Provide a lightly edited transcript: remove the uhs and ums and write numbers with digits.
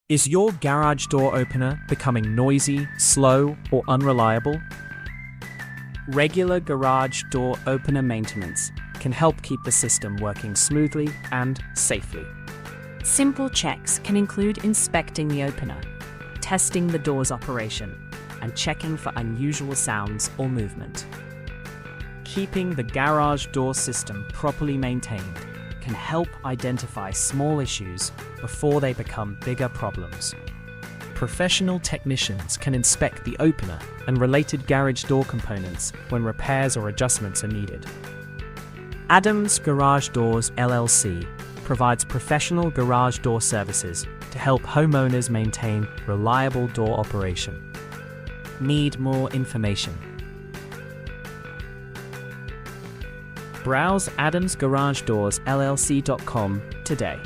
Is your garage door opener becoming noisy, slow, or unreliable? Regular garage door opener maintenance can help keep the system working smoothly and safely. Simple checks can include inspecting the opener, testing the door's operation, and checking for unusual sounds or movement. Keeping the garage door system properly maintained can help identify small issues before they become bigger problems. Professional technicians can inspect the opener and related garage door components when repairs or adjustments are needed. Adams Garage Doors LLC provides professional garage door services to help homeowners maintain reliable door operation. Need more information? Browse adamsgaragedoorslllc.com today.